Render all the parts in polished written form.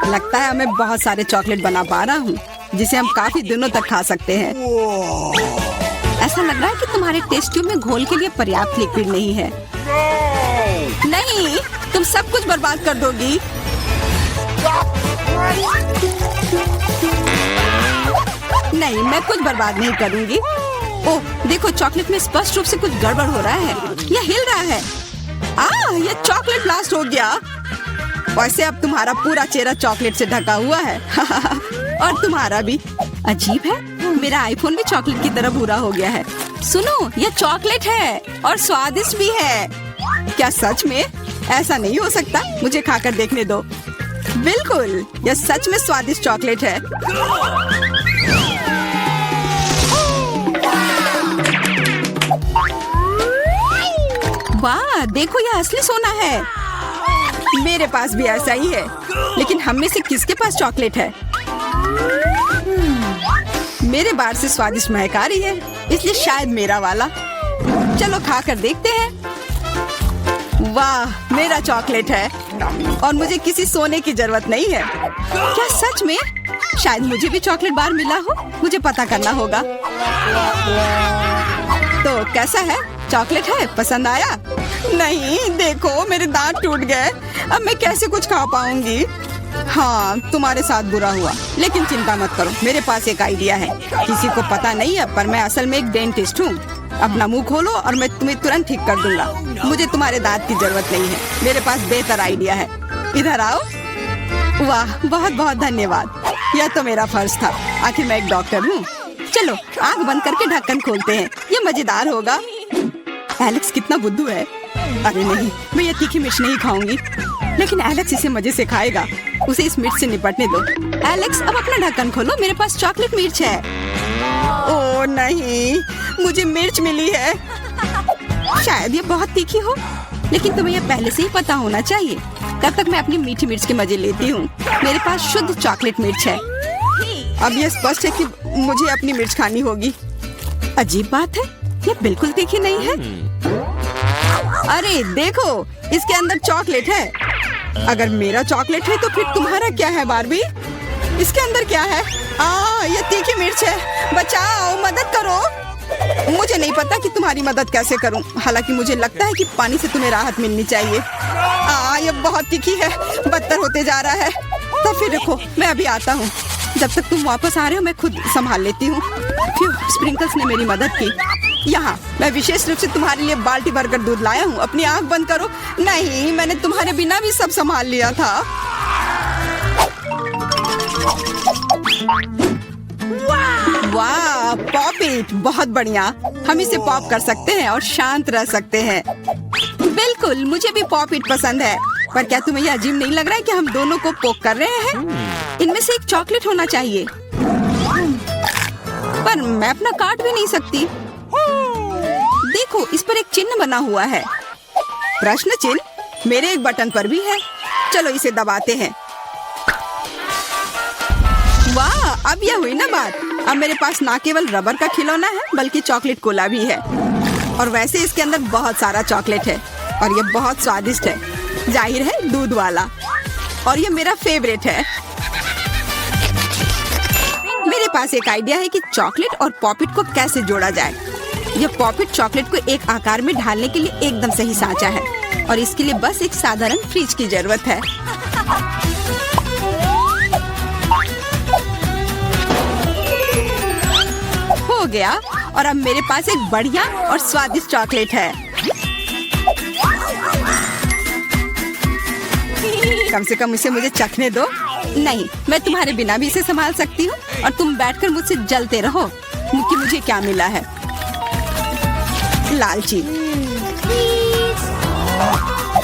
लगता है मैं बहुत सारे चॉकलेट बना पा रहा हूँ जिसे हम काफी दिनों तक खा सकते हैं। ऐसा लग रहा है कि तुम्हारे टेस्ट ट्यूब में घोल के लिए पर्याप्त लिक्विड नहीं है। नहीं, तुम सब कुछ बर्बाद कर दोगी। नहीं, मैं कुछ बर्बाद नहीं करूंगी। ओह, देखो चॉकलेट में स्पष्ट रूप से कुछ गड़बड़ हो रहा है। यह हिल रहा है। यह चॉकलेट ब्लास्ट हो गया। वैसे अब तुम्हारा पूरा चेहरा चॉकलेट से ढका हुआ है। और तुम्हारा भी। अजीब है, मेरा आईफोन भी चॉकलेट की तरह भूरा हो गया है। सुनो, यह चॉकलेट है और स्वादिष्ट भी है। क्या सच में? ऐसा नहीं हो सकता, मुझे खाकर देखने दो। बिल्कुल, यह सच में स्वादिष्ट चॉकलेट है। वाह, देखो यह असली सोना है। मेरे पास भी ऐसा ही है, लेकिन हम में से किसके पास चॉकलेट है? मेरे बार से स्वादिष्ट महक आ रही है, इसलिए शायद मेरा वाला। चलो खा कर देखते हैं। वाह, मेरा चॉकलेट है और मुझे किसी सोने की जरूरत नहीं है। क्या सच में? शायद मुझे भी चॉकलेट बार मिला हो, मुझे पता करना होगा। तो कैसा है? चॉकलेट है? पसंद आया? नहीं, देखो मेरे दांत टूट गए। अब मैं कैसे कुछ खा पाऊंगी? हाँ, तुम्हारे साथ बुरा हुआ, लेकिन चिंता मत करो, मेरे पास एक आइडिया है। किसी को पता नहीं है, पर मैं असल में एक डेंटिस्ट हूँ। अपना मुंह खोलो और मैं तुम्हें तुरंत ठीक कर दूंगा। मुझे तुम्हारे दांत की जरूरत नहीं है, मेरे पास बेहतर आइडिया है। इधर आओ। वाह, बहुत बहुत धन्यवाद। यह तो मेरा फर्ज था, आखिर मैं एक डॉक्टर हूँ। चलो आंख बंद करके ढक्कन खोलते हैं, ये मजेदार होगा। एलेक्स कितना बुद्धू है। अरे नहीं, मैं ये तीखी मिर्च नहीं खाऊंगी, लेकिन एलेक्स इसे मजे से खाएगा। उसे इस मिर्च से निपटने दो। एलेक्स, अब अपना ढक्कन खोलो, मेरे पास चॉकलेट मिर्च है। ओह नहीं, मुझे मिर्च मिली है। शायद ये बहुत तीखी हो, लेकिन तुम्हें यह पहले से ही पता होना चाहिए। तब तक मैं अपनी मीठी मिर्च के मजे लेती हूँ। मेरे पास शुद्ध चॉकलेट मिर्च है। अब यह स्पष्ट है कि मुझे अपनी मिर्च खानी होगी। अजीब बात है, यह बिल्कुल तीखी नहीं है। अरे देखो, इसके अंदर चॉकलेट है। अगर मेरा चॉकलेट है तो फिर तुम्हारा क्या है बार्बी? इसके अंदर क्या है? ये तीखी मिर्च है। बचाओ, मदद करो। मुझे नहीं पता कि तुम्हारी मदद कैसे करूं। हालांकि मुझे लगता है कि पानी से तुम्हें राहत मिलनी चाहिए। ये बहुत तीखी है, बदतर होते जा रहा है। तो फिर रखो, मैं अभी आता हूँ। जब तक तुम वापस आ रहे हो मैं खुद संभाल लेती हूँ। स्प्रिंकल्स ने मेरी मदद की। यहाँ मैं विशेष रूप से तुम्हारे लिए बाल्टी भरकर दूध लाया हूँ। अपनी आंख बंद करो। नहीं, मैंने तुम्हारे बिना भी सब संभाल लिया था। वाह, पॉप इट, बहुत बढ़िया। हम इसे पॉप कर सकते हैं और शांत रह सकते हैं। बिल्कुल, मुझे भी पॉप इट पसंद है। पर क्या तुम्हें यह अजीब नहीं लग रहा है कि हम दोनों को पोक कर रहे हैं? इनमें से एक चॉकलेट होना चाहिए, पर मैं अपना काट भी नहीं सकती। देखो, इस पर एक चिन्ह बना हुआ है। प्रश्न चिन्ह मेरे एक बटन पर भी है। चलो इसे दबाते हैं। वाह, अब यह हुई ना बात। अब मेरे पास ना केवल रबर का खिलौना है, बल्कि चॉकलेट कोला भी है। और वैसे इसके अंदर बहुत सारा चॉकलेट है और यह बहुत स्वादिष्ट है। जाहिर है, दूध वाला। और यह मेरा फेवरेट है। मेरे पास एक आइडिया है कि चॉकलेट और पॉपिट को कैसे जोड़ा जाए। यह पॉपिट चॉकलेट को एक आकार में ढालने के लिए एकदम सही सांचा है और इसके लिए बस एक साधारण फ्रिज की जरूरत है। हो गया, और अब मेरे पास एक बढ़िया और स्वादिष्ट चॉकलेट है। कम से कम इसे मुझे चखने दो। नहीं, मैं तुम्हारे बिना भी इसे संभाल सकती हूँ और तुम बैठकर मुझसे जलते रहो कि मुझे क्या मिला है। लालची।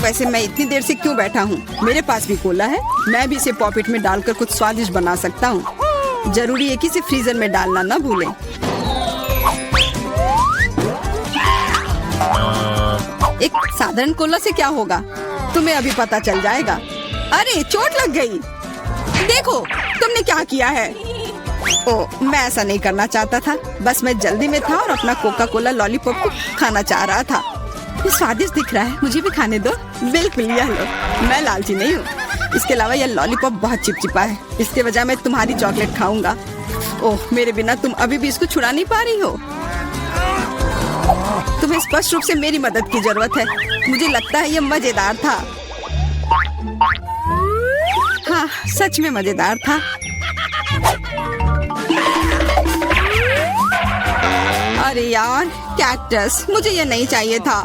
वैसे मैं इतनी देर से क्यों बैठा हूँ? मेरे पास भी कोला है। मैं भी इसे पॉकेट में डालकर कुछ स्वादिष्ट बना सकता हूँ। जरूरी है कि इसे फ्रीजर में डालना ना भूलें। एक साधारण कोला से क्या होगा, तुम्हें अभी पता चल जाएगा। अरे चोट लग गई। देखो तुमने क्या किया है। ओह, मैं ऐसा नहीं करना चाहता था। बस मैं जल्दी में था और अपना कोका कोला लॉलीपॉप को खाना चाह रहा था। ये स्वादिष्ट दिख रहा है, मुझे भी खाने दो। बिल्कुल, यह लो। मैं लालची नहीं हूँ। इसके अलावा यह लॉलीपॉप बहुत चिपचिपा है। इसके बजाय मैं तुम्हारी चॉकलेट खाऊंगा। ओह, मेरे बिना तुम अभी भी इसको छुड़ा नहीं पा रही हो। तुम्हें स्पष्ट रूप से मेरी मदद की जरूरत है। मुझे लगता है यह मजेदार था। हाँ, सच में मजेदार था। अरे यार, कैक्टस, मुझे ये नहीं चाहिए था।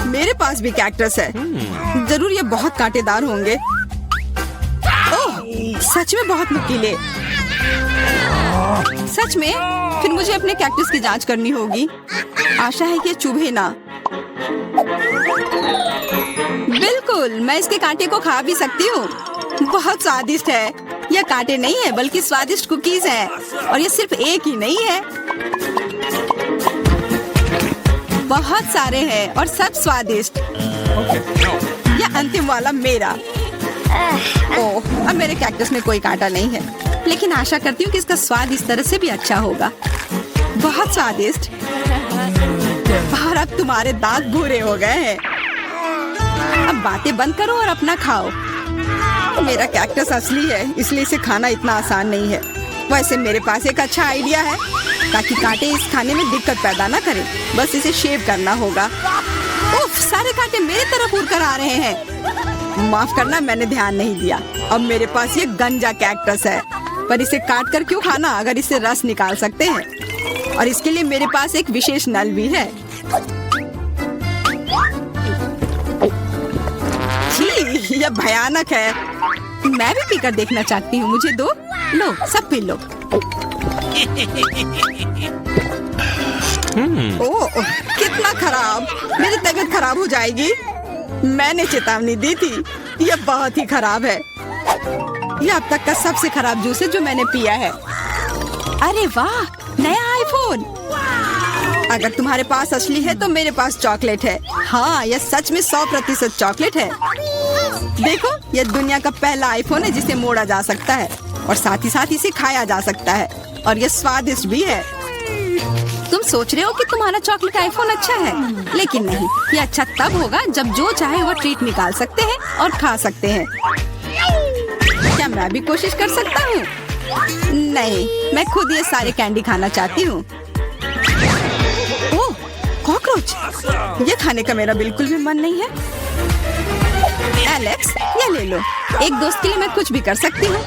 मेरे पास भी कैक्टस है। जरूर ये बहुत कांटेदार होंगे। ओह, सच में बहुत नुकीले। सच में? फिर मुझे अपने कैक्टस की जांच करनी होगी। आशा है कि ये चुभे ना। बिल्कुल, मैं इसके कांटे को खा भी सकती हूँ। बहुत स्वादिष्ट है। यह कांटे नहीं है बल्कि स्वादिष्ट कुकीज है। और ये सिर्फ एक ही नहीं है, बहुत सारे हैं और सब स्वादिष्ट। यह अंतिम वाला मेरा। ओह, अब मेरे कैक्टस में कोई कांटा नहीं है, लेकिन आशा करती हूँ कि इसका स्वाद इस तरह से भी अच्छा होगा। बहुत स्वादिष्ट। और अब तुम्हारे दांत भूरे हो गए हैं। अब बातें बंद करो और अपना खाओ। मेरा कैक्टस असली है, इसलिए इसे खाना इतना आसान नहीं है। वैसे मेरे पास एक अच्छा आइडिया है, ताकि कांटे इस खाने में दिक्कत पैदा ना करें। बस इसे शेव करना होगा। उफ, सारे कांटे मेरी तरफ उड़ कर आ रहे हैं। माफ करना, मैंने ध्यान नहीं दिया। अब मेरे पास ये गंजा कैक्टस है, पर इसे काट कर क्यों खाना अगर इसे रस निकाल सकते हैं। और इसके लिए मेरे पास एक विशेष नल भी है। छी, यह भयानक है। मैं भी पीकर देखना चाहती हूँ। मुझे दो। लो, सब पी लो। ओह, कितना खराब। मेरी तबीयत खराब हो जाएगी। मैंने चेतावनी दी थी। यह बहुत ही खराब है। यह अब तक का सबसे खराब जूस है जो मैंने पिया है। अरे वाह, नया आईफोन। अगर तुम्हारे पास असली है तो मेरे पास चॉकलेट है। हाँ, यह सच में 100% चॉकलेट है। देखो, यह दुनिया का पहला आईफोन है जिसे मोड़ा जा सकता है, और साथ ही साथ इसे खाया जा सकता है, और यह स्वादिष्ट भी है। तुम सोच रहे हो कि तुम्हारा चॉकलेट आईफोन अच्छा है, लेकिन नहीं। यह अच्छा तब होगा जब जो चाहे वो ट्रीट निकाल सकते हैं और खा सकते हैं। क्या मैं भी कोशिश कर सकता हूँ? नहीं, मैं खुद ये सारे कैंडी खाना चाहती हूँ। ओह, कॉकरोच। ये खाने का मेरा बिल्कुल भी मन नहीं है। एलेक्स, ये ले लो। एक दोस्त के लिए मैं कुछ भी कर सकती हूँ।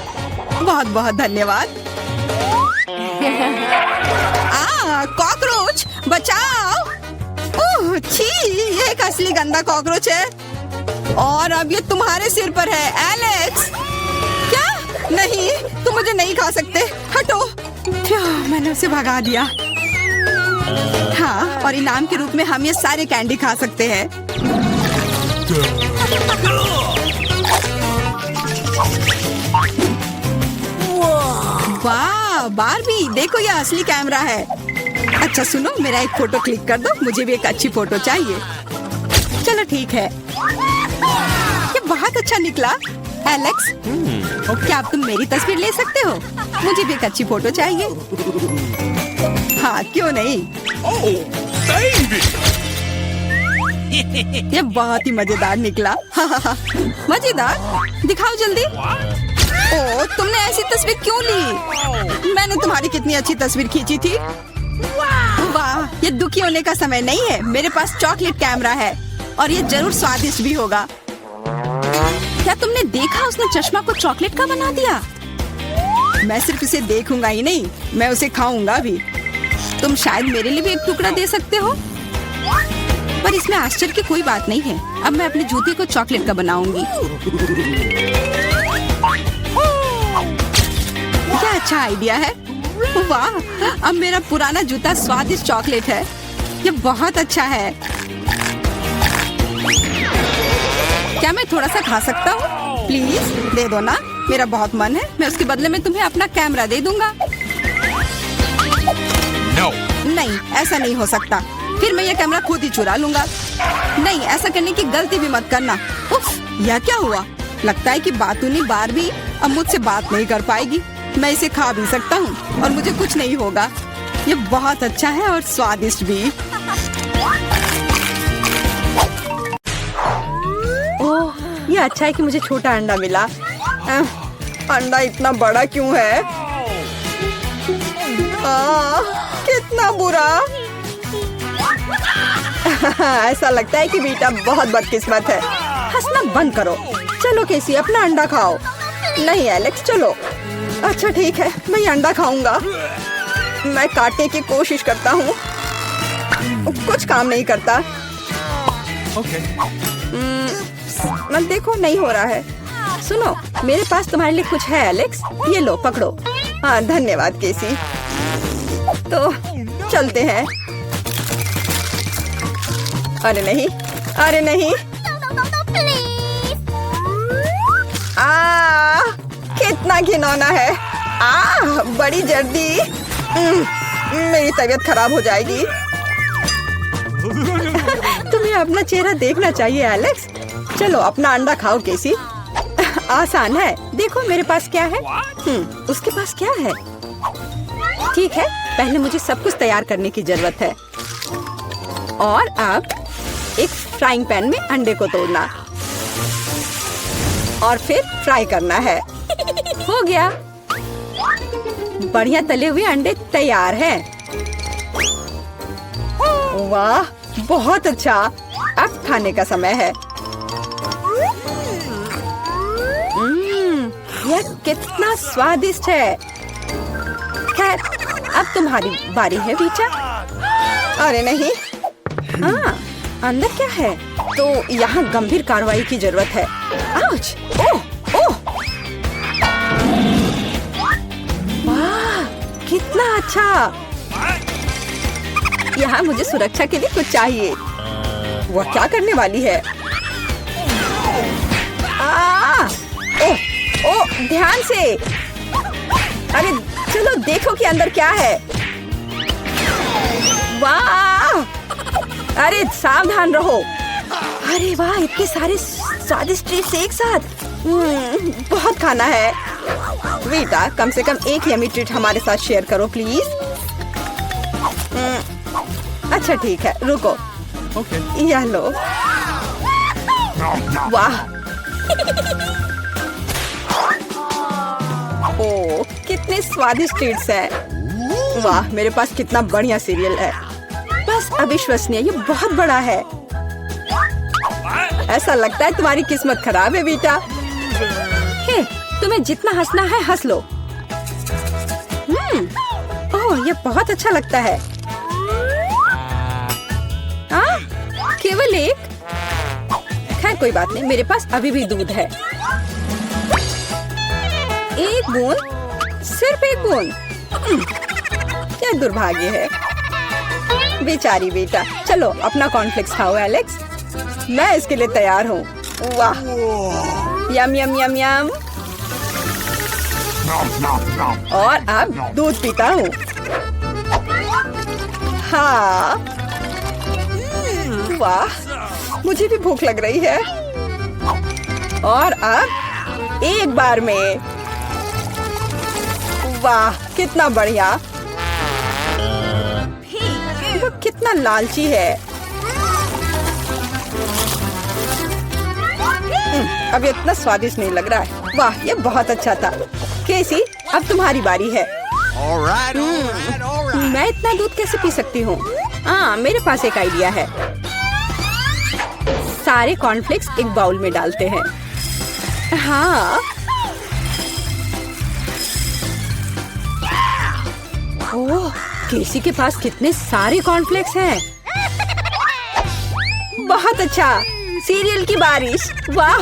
बहुत बहुत धन्यवाद। कॉकरोच, बचाओ। ओह, छी, ये एक असली गंदा कॉकरोच है, और अब ये तुम्हारे सिर पर है। एलेक्स, क्या? नहीं, तुम मुझे नहीं खा सकते। हटो। मैंने उसे भगा दिया। हाँ, और इनाम के रूप में हम ये सारे कैंडी खा सकते हैं। वाह, बारबी, देखो यह असली कैमरा है। अच्छा सुनो, मेरा एक फोटो क्लिक कर दो। मुझे भी एक अच्छी फोटो चाहिए। चलो ठीक है। ये बहुत अच्छा निकला। एलेक्स, क्या अब तुम मेरी तस्वीर ले सकते हो? मुझे भी एक अच्छी फोटो चाहिए। हाँ, क्यों नहीं। ये बहुत ही मजेदार निकला। मजेदार? दिखाओ जल्दी। ओह, तुमने ऐसी तस्वीर क्यों ली? मैंने तुम्हारी कितनी अच्छी तस्वीर खींची थी। वाह, ये दुखी होने का समय नहीं है। मेरे पास चॉकलेट कैमरा है, और ये जरूर स्वादिष्ट भी होगा। क्या तुमने देखा, उसने चश्मा को चॉकलेट का बना दिया। मैं सिर्फ इसे देखूंगा ही नहीं, मैं उसे खाऊंगा भी। तुम शायद मेरे लिए भी एक टुकड़ा दे सकते हो, पर इसमें आश्चर्य की कोई बात नहीं है। अब मैं अपने जूते को चॉकलेट का बनाऊंगी। क्या अच्छा आइडिया है। वाह, अब मेरा पुराना जूता स्वादिष्ट चॉकलेट है। ये बहुत अच्छा है। क्या मैं थोड़ा सा खा सकता हूँ? प्लीज दे दो ना, मेरा बहुत मन है। मैं उसके बदले में तुम्हें अपना कैमरा दे दूंगा। No. नहीं, ऐसा नहीं हो सकता। फिर मैं ये कैमरा खुद ही चुरा लूंगा। नहीं, ऐसा करने की गलती भी मत करना। उफ, यह क्या हुआ? लगता है कि बातूनी बारबी अब मुझसे बात नहीं कर पाएगी। मैं इसे खा भी सकता हूँ और मुझे कुछ नहीं होगा। ये बहुत अच्छा है और स्वादिष्ट भी। ओह, ये अच्छा है कि मुझे छोटा अंडा मिला। अंडा इतना बड़ा क्यों है? कितना बुरा। ऐसा लगता है कि बेटा बहुत बदकिस्मत है। हंसना बंद करो। चलो केसी, अपना अंडा खाओ। नहीं एलेक्स, चलो। अच्छा ठीक है, मैं ये अंडा खाऊंगा। मैं काटने की कोशिश करता हूँ, कुछ काम नहीं करता। मत देखो, नहीं हो रहा है। सुनो, मेरे पास तुम्हारे लिए कुछ है एलेक्स, ये लो पकड़ो। हाँ धन्यवाद केसी। तो चलते हैं। अरे नहीं, अरे नहीं। कितना घिनौना है। बड़ी जर्दी। मेरी तबीयत खराब हो जाएगी। तुम्हें अपना चेहरा देखना चाहिए एलेक्स। चलो अपना अंडा खाओ केसी। आसान है। देखो मेरे पास क्या है। उसके पास क्या है? ठीक है, पहले मुझे सब कुछ तैयार करने की जरूरत है। और अब एक फ्राइंग पैन में अंडे को तोड़ना और फिर फ्राई करना है। हो गया। बढ़िया तले हुए अंडे तैयार हैं। वाह, बहुत अच्छा। अब खाने का समय है। यह कितना स्वादिष्ट है। खैर, अब तुम्हारी बारी है बीचा। अरे नहीं। अंदर क्या है? तो यहाँ गंभीर कार्रवाई की जरूरत है। आउच! ओह! ओह! वाह, कितना अच्छा। यहाँ मुझे सुरक्षा के लिए कुछ चाहिए। वह क्या करने वाली है? ओह! ओह! ध्यान से। अरे चलो देखो कि अंदर क्या है। वाह! अरे सावधान रहो। अरे वाह, इतने सारे स्वादिष्ट ट्रीट्स एक साथ। बहुत खाना है। बेटा, कम से कम एक यमी ट्रीट हमारे साथ शेयर करो प्लीज। अच्छा ठीक है, रुको। यह लो। वाह! ओह, कितने स्वादिष्ट ट्रीट्स हैं। वाह, मेरे पास कितना बढ़िया सीरियल है। बस अविश्वसनीय, ये बहुत बड़ा है। ऐसा लगता है तुम्हारी किस्मत खराब है बेटा। हे, तुम्हें जितना हंसना है हंस लो। ओह, ये बहुत अच्छा लगता है। केवल एक? खैर कोई बात नहीं, मेरे पास अभी भी दूध है। एक बूंद, सिर्फ एक बूंद। क्या दुर्भाग्य है। बेचारी बेटा। चलो अपना कॉर्नफ्लेक्स खाओ एलेक्स। मैं इसके लिए तैयार हूँ। वाह, यम यम यम यम। और अब दूध पीता हूँ। हाँ, वाह, मुझे भी भूख लग रही है। और अब एक बार में। वाह, कितना बढ़िया। वो कितना लालची है। अब इतना स्वादिष्ट नहीं लग रहा है। वाह, ये बहुत अच्छा था। केसी, अब तुम्हारी बारी है। मैं इतना दूध कैसे पी सकती हूँ? मेरे पास एक आइडिया है। सारे कॉर्नफ्लेक्स एक बाउल में डालते हैं। हाँ। ओह, केसी के पास कितने सारे कॉर्नफ्लेक्स हैं। बहुत अच्छा। सीरियल की बारिश। वाह,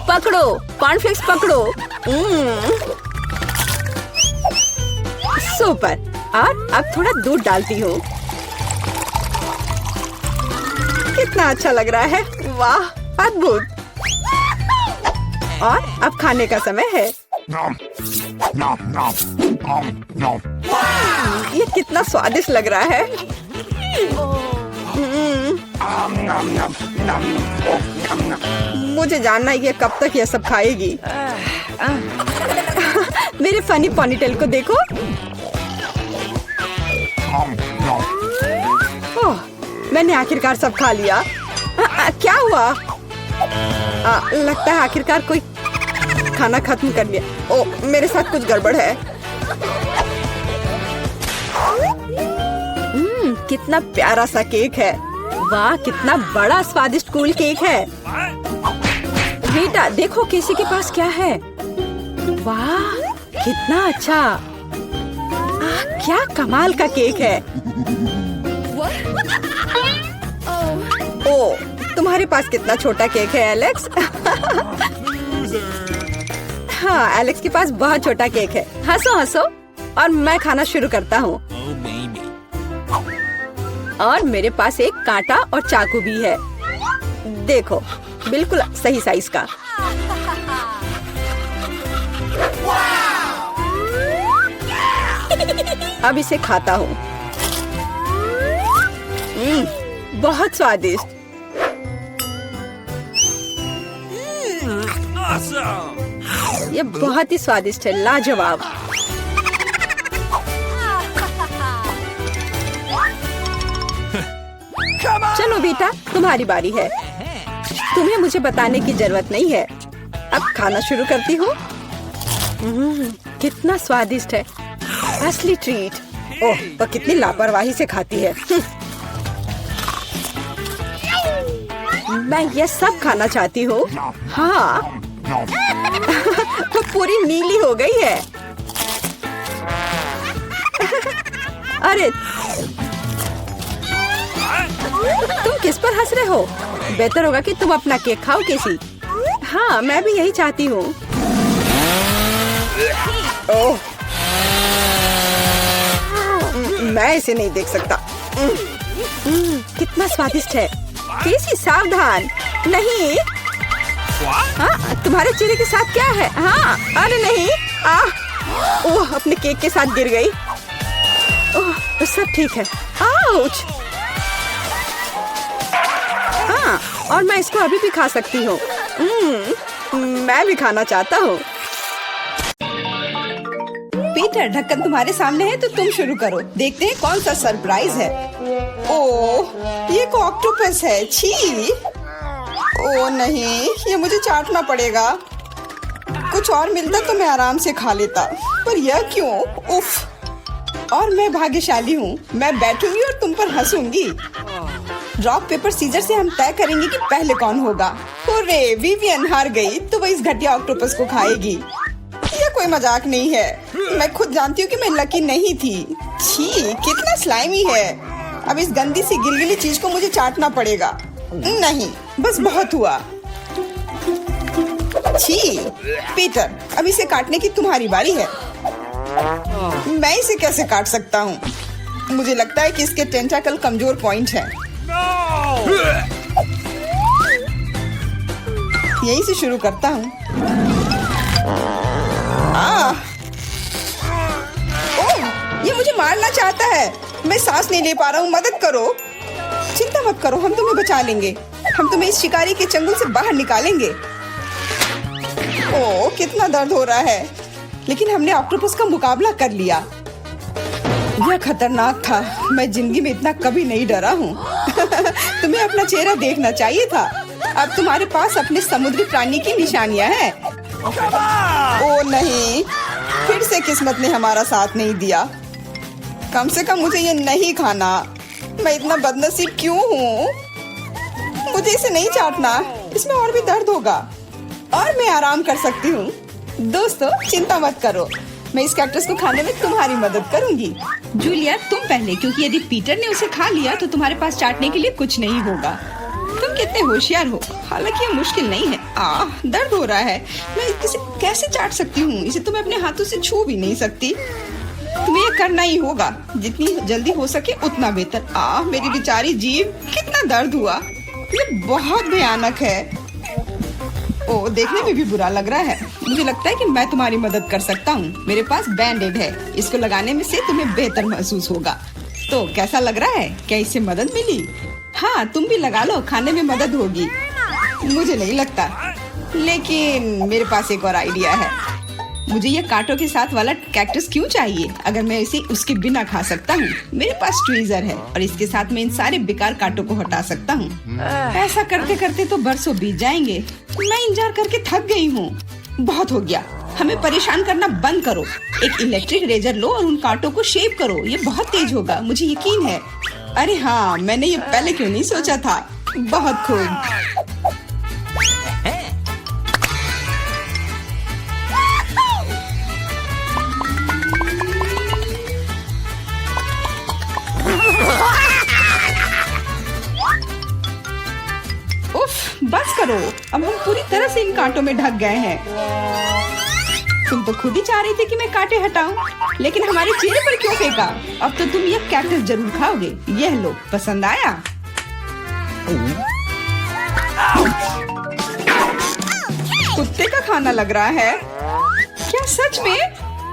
पकड़ो कॉर्नफ्लेक्स, पकड़ो। सुपर। और अब थोड़ा दूध डालती हूँ। कितना अच्छा लग रहा है। वाह, अद्भुत। और अब खाने का समय है। ये कितना स्वादिष्ट लग रहा है। मुझे जानना है ये कब तक ये सब खाएगी। मेरे फनी पोनीटेल को देखो। ओह, मैंने आखिरकार सब खा लिया। क्या हुआ? लगता है आखिरकार कोई खाना खत्म कर लिया। ओ, मेरे साथ कुछ गड़बड़ है। कितना प्यारा सा केक है। वाह, कितना बड़ा स्वादिष्ट कूल केक है। बेटा देखो किसी के पास क्या है। वाह, कितना अच्छा। क्या कमाल का केक है। ओ, तुम्हारे पास कितना छोटा केक है एलेक्स। हाँ, एलेक्स के पास बहुत छोटा केक है। हंसो हंसो। और मैं खाना शुरू करता हूँ। और मेरे पास एक कांटा और चाकू भी है। देखो, बिल्कुल सही साइज का। अब इसे खाता हूँ। बहुत स्वादिष्ट। ये बहुत ही स्वादिष्ट है, लाजवाब। चलो बेटा, तुम्हारी बारी है। तुम्हें मुझे बताने की जरूरत नहीं है। अब खाना शुरू करती हूँ। कितना स्वादिष्ट है, असली ट्रीट। ओह, वो कितनी लापरवाही से खाती है। मैं ये सब खाना चाहती हूँ। हाँ। वो पूरी नीली हो गई है। अरे, तुम किस पर हंस रहे हो? बेहतर होगा कि तुम अपना केक खाओ किसी। हाँ, मैं भी यही चाहती हूँ। ओह, मैं इसे नहीं देख सकता। कितना स्वादिष्ट है। केसी सावधान। नहीं। हाँ, तुम्हारे चेहरे के साथ क्या है? हाँ, अरे नहीं। ओह, अपने केक के साथ गिर गई। ओह, सब ठीक है। आउच। हाँ, और मैं इसको अभी भी खा सकती हूँ। मैं भी खाना चाहता हूँ। पीटर, ढक्कन तुम्हारे सामने है तो तुम शुरू करो। देखते हैं कौन सा सरप्राइज है। ओह, ये एक ऑक्टोपस है। छी। ओह नहीं, ये मुझे चाटना पड़ेगा। कुछ और मिलता तो मैं आराम से खा लेता, पर यह क्यों? उफ। और मैं भाग्यशाली हूँ। मैं बैठूंगी और तुम पर हंसूंगी। रॉक पेपर सीजर से हम तय करेंगे कि पहले कौन होगा। हुर्रे, विवियन हार गई तो वह इस घटिया ऑक्टोपस को खाएगी। यह कोई मजाक नहीं है। मैं खुद जानती हूँ कि मैं लकी नहीं थी। छी, कितना स्लाइमी है। अब इस गंदी सी गिलगिली चीज को मुझे चाटना पड़ेगा। नहीं, बस बहुत हुआ। छी। पीटर, अब इसे काटने की तुम्हारी बारी है। मैं इसे कैसे काट सकता हूँ? मुझे लगता है कि इसके टेंटाकल कमजोर पॉइंट है। यहीं से शुरू करता हूँ। ओह, ये मुझे मारना चाहता है। मैं सांस नहीं ले पा रहा हूँ, मदद करो। चिंता मत करो, हम तुम्हें बचा लेंगे। हम तुम्हें इस शिकारी के चंगुल से बाहर निकालेंगे। ओह, कितना दर्द हो रहा है, लेकिन हमने ऑक्टोपस का मुकाबला कर लिया। यह खतरनाक था। मैं जिंदगी में इतना कभी नहीं डरा हूँ। तुम्हें अपना चेहरा देखना चाहिए था। अब तुम्हारे पास अपने समुद्री प्राणी की निशानियां हैं। ओ नहीं, फिर से किस्मत ने हमारा साथ नहीं दिया। कम से कम मुझे ये नहीं खाना। मैं इतना बदनसीब क्यों हूँ? मुझे इसे नहीं चाटना, इसमें और भी दर्द होगा और मैं आराम कर सकती हूँ। दोस्तों, चिंता मत करो, मैं इस कैक्टस को खाने में तुम्हारी मदद करूंगी। जूलिया, तुम पहले, क्योंकि यदि पीटर ने उसे खा लिया तो तुम्हारे पास चाटने के लिए कुछ नहीं होगा। तुम कितने होशियार हो। हालांकि ये मुश्किल नहीं है। दर्द हो रहा है। मैं इसे कैसे चाट सकती हूँ? इसे तुम अपने हाथों से छू भी नहीं सकती। तुम्हें ये करना ही होगा। जितनी जल्दी हो सके उतना बेहतर। मेरी बेचारी जीभ, कितना दर्द हुआ। ये बहुत भयानक है। ओ, देखने में भी बुरा लग रहा है। मुझे लगता है कि मैं तुम्हारी मदद कर सकता हूँ। मेरे पास बैंडेड है। इसको लगाने में से तुम्हें बेहतर महसूस होगा। तो कैसा लग रहा है? क्या इससे मदद मिली? हाँ, तुम भी लगा लो, खाने में मदद होगी। मुझे नहीं लगता, लेकिन मेरे पास एक और आइडिया है। मुझे ये कांटों के साथ वाला कैक्टस क्यों चाहिए अगर मैं इसे उसके बिना खा सकता हूँ। मेरे पास ट्वीजर है और इसके साथ मैं इन सारे बेकार कांटों को हटा सकता हूँ। ऐसा करते करते तो बरसों बीत जाएंगे। मैं इंतजार करके थक गई हूँ। बहुत हो गया, हमें परेशान करना बंद करो। एक इलेक्ट्रिक रेजर लो और उन कांटों को शेप करो। ये बहुत तेज होगा, मुझे यकीन है। अरे हाँ, मैंने ये पहले क्यों नहीं सोचा था। बहुत खूब। उफ, बस करो। अब हम पूरी तरह से इन कांटों में ढक गए हैं। तुम तो खुद ही चाह रही थी कि मैं कांटे हटाऊं, लेकिन हमारे चेहरे पर क्यों फेंका? अब तो तुम ये कैक्टस जरूर खाओगे। यह लो, पसंद आया? कुत्ते का खाना लग रहा है क्या सच में?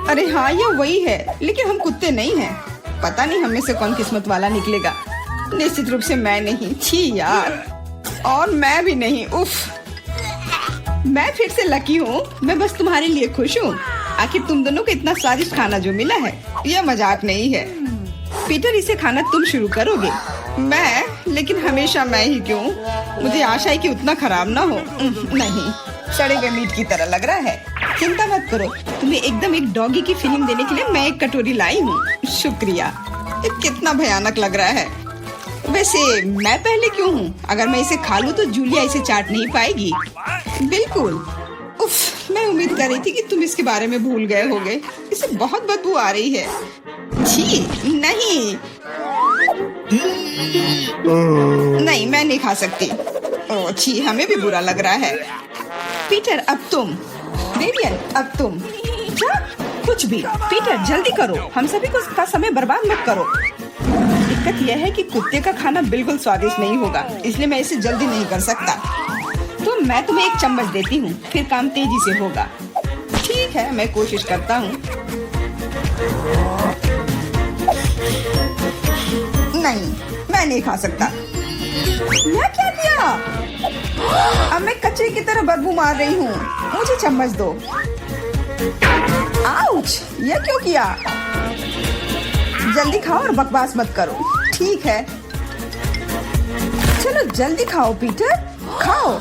अरे हाँ, ये वही है, लेकिन हम कुत्ते नहीं हैं। पता नहीं हम में से कौन किस्मत वाला निकलेगा। निश्चित रूप से मैं नहीं। छी यार, और मैं भी नहीं। उफ, मैं फिर से लकी हूँ। मैं बस तुम्हारे लिए खुश हूँ। आखिर तुम दोनों को इतना स्वादिष्ट खाना जो मिला है, यह मजाक नहीं है। पीटर, इसे खाना तुम शुरू करोगे? मैं? लेकिन हमेशा मैं ही क्यों? मुझे आशा है कि उतना खराब ना हो। नहीं, सड़े हुए मीट की तरह लग रहा है। चिंता मत करो, तुम्हें एकदम एक डॉगी की फीलिंग देने के लिए मैं एक कटोरी लाई हूँ। शुक्रिया। ये कितना भयानक लग रहा है। वैसे मैं पहले क्यों हूँ? अगर मैं इसे खा लूँ तो जूलिया इसे चाट नहीं पाएगी। बिल्कुल। उफ, मैं उम्मीद कर रही थी कि तुम इसके बारे में भूल गए होगे। इसे बहुत बदबू आ रही है। छी, नहीं नहीं, मैं नहीं खा सकती। ओह छी, हमें भी बुरा लग रहा है। पीटर, अब तुम। विवियन, अब तुम। क्या? कुछ भी। पीटर, जल्दी करो, हम सभी को का समय बर्बाद मत करो। दिक्कत यह है कि कुत्ते का खाना बिल्कुल स्वादिष्ट नहीं होगा, इसलिए मैं इसे जल्दी नहीं कर सकता। तो मैं तुम्हें एक चम्मच देती हूँ, फिर काम तेजी से होगा। ठीक है, मैं कोशिश करता हूँ। नहीं, मैं नहीं खा सकता। यह क्या किया? अब मैं कचरे की तरह बदबू मार रही हूँ। मुझे चम्मच दो। आउच! यह क्यों किया? जल्दी खाओ और बकवास मत करो। ठीक है, चलो जल्दी खाओ। पीटर, खाओ।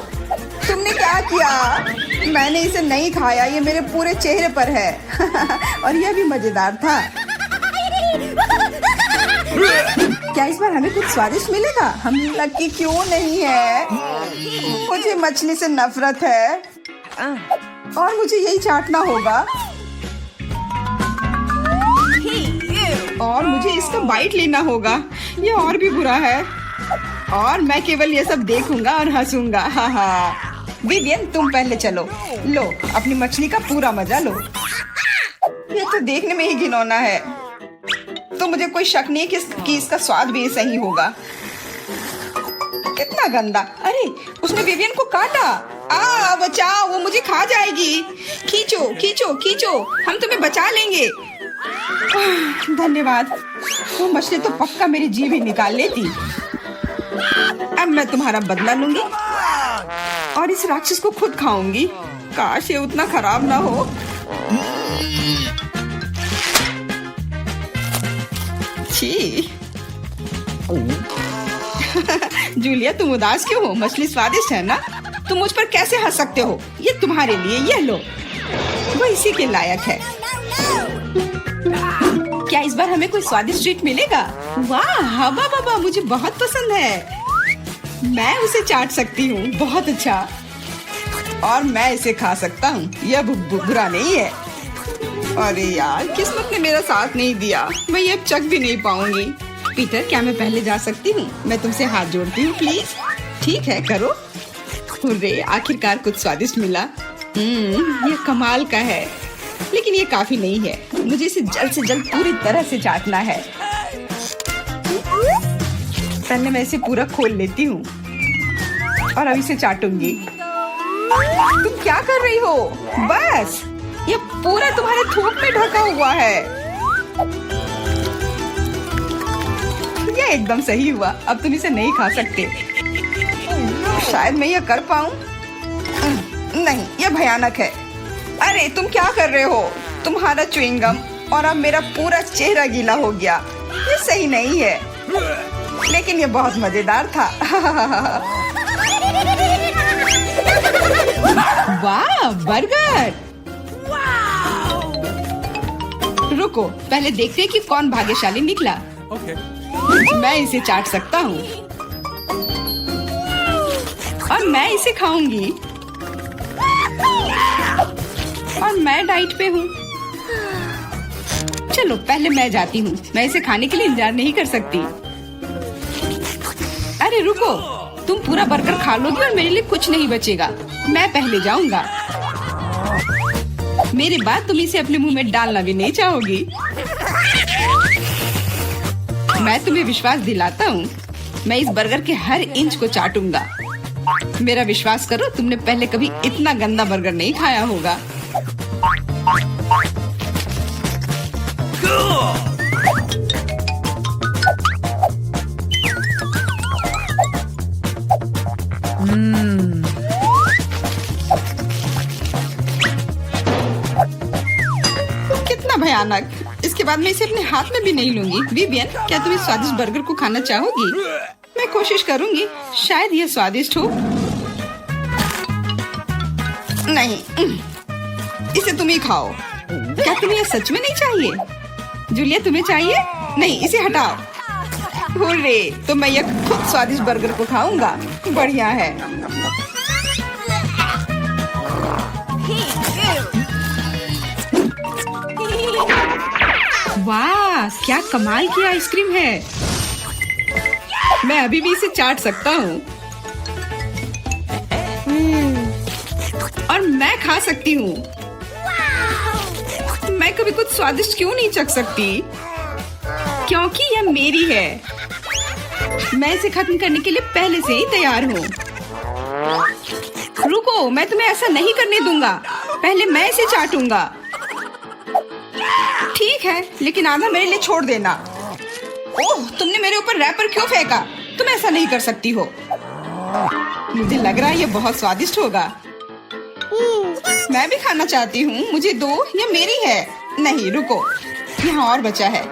तुमने क्या किया? मैंने इसे नहीं खाया, ये मेरे पूरे चेहरे पर है। और यह भी मजेदार था। क्या इस बार हमें कुछ स्वादिष्ट मिलेगा? हम लकी क्यों नहीं है? मुझे मछली से नफरत है और मुझे यही चाटना होगा। और मुझे इसका बाइट लेना होगा। ये और भी बुरा है। और मैं केवल ये सब देखूंगा और हंसूंगा। हाँ हाँ। विवियन, तुम पहले चलो। लो, अपनी मछली का पूरा मजा लो। ये तो देखने में ही घिनौना है, तो मुझे कोई शक नहीं कि इसका स्वाद भी सही होगा। कितना गंदा। अरे, उसने विवियन को काटा। बचाओ, वो मुझे खा जाएगी। खींचो खींचो खींचो, हम तुम्हें बचा लेंगे। धन्यवाद। वो मछली तो पक्का मेरी जीभ ही निकाल लेती। अब मैं तुम्हारा बदला लूंगी और इस राक्षस को खुद खाऊंगी। काश ये उतना खराब ना हो। छी। जूलिया, तुम उदास क्यों हो? मछली स्वादिष्ट है ना? तुम मुझ पर कैसे हंस सकते हो? ये तुम्हारे लिए, ये लो। वो इसी के लायक है। क्या इस बार हमें कोई स्वादिष्ट ट्रीट मिलेगा? वाह, हवा बाबा मुझे बहुत पसंद है। मैं उसे चाट सकती हूँ। बहुत अच्छा। और मैं इसे खा सकता हूँ। यह बुरा नहीं है। अरे यार, किस्मत ने मेरा साथ नहीं दिया। मैं ये चख भी नहीं पाऊंगी। पीटर, क्या मैं पहले जा सकती हूँ? मैं तुमसे हाथ जोड़ती हूँ, प्लीज। ठीक है, करो। हुर्रे, आखिरकार कुछ स्वादिष्ट मिला। ये कमाल का है, लेकिन ये काफी नहीं है। मुझे इसे जल्द से जल्द पूरी तरह से चाटना है। पहले मैं इसे पूरा खोल लेती हूँ और अब इसे चाटूंगी। तुम क्या कर रही हो? बस, ये पूरा तुम्हारे थूक में ढका हुआ है। ये एकदम सही हुआ। अब तुम इसे नहीं खा सकते। शायद मैं यह कर पाऊं। नहीं, यह भयानक है। अरे तुम क्या कर रहे हो? तुम्हारा च्युइंगम और अब मेरा पूरा चेहरा गीला हो गया। ये सही नहीं है, लेकिन ये बहुत मजेदार था। वाह, बर्गर! रुको, पहले देखते हैं कि कौन भाग्यशाली निकला। मैं इसे चाट सकता हूँ और मैं इसे खाऊंगी और मैं डाइट पे हूँ। चलो पहले मैं जाती हूँ, मैं इसे खाने के लिए इंतजार नहीं कर सकती। अरे रुको, तुम पूरा बर्गर खा लोगी और मेरे लिए कुछ नहीं बचेगा। मैं पहले जाऊंगा। मेरे बाद तुम इसे अपने मुंह में डालना भी नहीं चाहोगी। मैं तुम्हें विश्वास दिलाता हूँ, मैं इस बर्गर के हर इंच को चाटूंगा। मेरा विश्वास करो, तुमने पहले कभी इतना गंदा बर्गर नहीं खाया होगा। कितना भयानक! इसके बाद मैं इसे अपने हाथ में भी नहीं लूंगी। विवियन, क्या तुम इस स्वादिष्ट बर्गर को खाना चाहोगी? मैं कोशिश करूंगी, शायद यह स्वादिष्ट हो। नहीं, इसे तुम ही खाओ। क्या तुम्हें यह सच में नहीं चाहिए? जूलिया, तुम्हें चाहिए? नहीं, इसे हटाओ। हुर्रे, तो मैं यह खुद स्वादिष्ट बर्गर को खाऊंगा। बढ़िया है। वाह, क्या कमाल की आइसक्रीम है! मैं अभी भी इसे चाट सकता हूँ और मैं खा सकती हूँ। मैं कभी कुछ स्वादिष्ट क्यों नहीं चख सकती? क्योंकि यह मेरी है। मैं इसे खत्म करने के लिए पहले से ही तैयार हूँ। रुको, मैं तुम्हें ऐसा नहीं करने दूंगा। पहले मैं इसे चाटूंगा। ठीक है, लेकिन आधा मेरे लिए छोड़ देना। ओह, तुमने मेरे ऊपर रैपर क्यों फेंका? तुम ऐसा नहीं कर सकती हो। मुझे लग रहा है ये बहुत स्वादिष्ट होगा। मैं भी खाना चाहती हूँ। मुझे दो, ये मेरी है। नहीं, रुको, यहाँ और बचा है।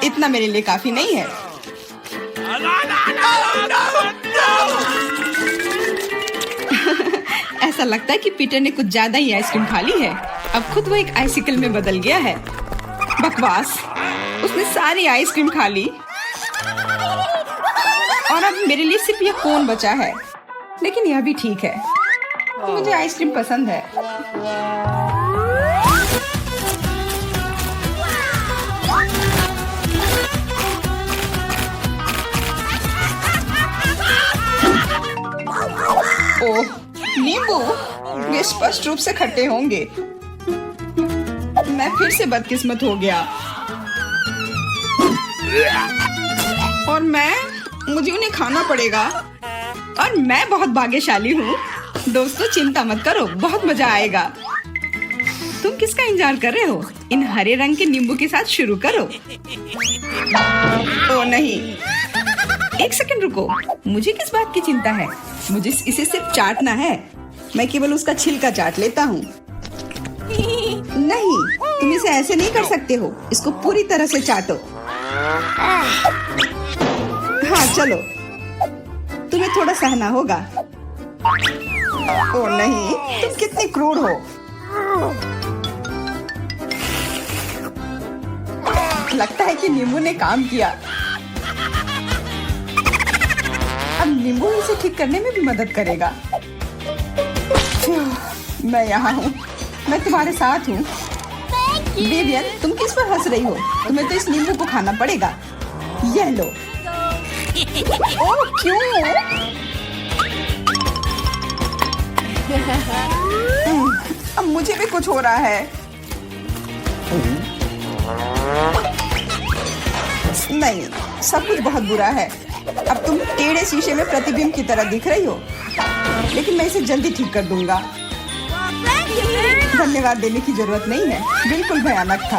इतना मेरे लिए काफी नहीं है। ऐसा लगता है कि पीटर ने कुछ ज्यादा ही आइसक्रीम खा ली है। अब खुद वो एक आइसिकल में बदल गया है। बकवास, उसने सारी आइसक्रीम खा ली और अब मेरे लिए सिर्फ यह कोन बचा है। लेकिन यह भी ठीक है, मुझे आइसक्रीम पसंद है। ओह, नींबू! वे स्पष्ट रूप से खट्टे होंगे। मैं फिर से बदकिस्मत हो गया और मुझे उन्हें खाना पड़ेगा। और मैं बहुत भाग्यशाली हूँ। दोस्तों, चिंता मत करो, बहुत मजा आएगा। तुम किसका इंतजार कर रहे हो? इन हरे रंग के नींबू के साथ शुरू करो। ओ नहीं, एक सेकंड रुको। मुझे किस बात की चिंता है? मुझे इसे सिर्फ चाटना है। मैं केवल उसका छिलका चाट लेता हूँ। नहीं, तुम इसे ऐसे नहीं कर सकते हो। इसको पूरी तरह से चाटो। हाँ, चलो, तुम्हें थोड़ा सहना होगा। ओ नहीं, तुम कितनी क्रूर हो। लगता है कि नींबू ने काम किया। अब नींबू इसे ठीक करने में भी मदद करेगा। मैं यहाँ हूँ, मैं तुम्हारे साथ हूँ। विवियन, तुम किस पर हंस रही हो? तुम्हें तो इस नींबू को खाना पड़ेगा। यह लो। ओह, क्यों? अब मुझे भी कुछ हो रहा है। नहीं, सब कुछ बहुत बुरा है। अब तुम टेढ़े शीशे में प्रतिबिंब की तरह दिख रही हो, लेकिन मैं इसे जल्दी ठीक कर दूंगा। धन्यवाद देने की जरूरत नहीं है, बिल्कुल भयानक था।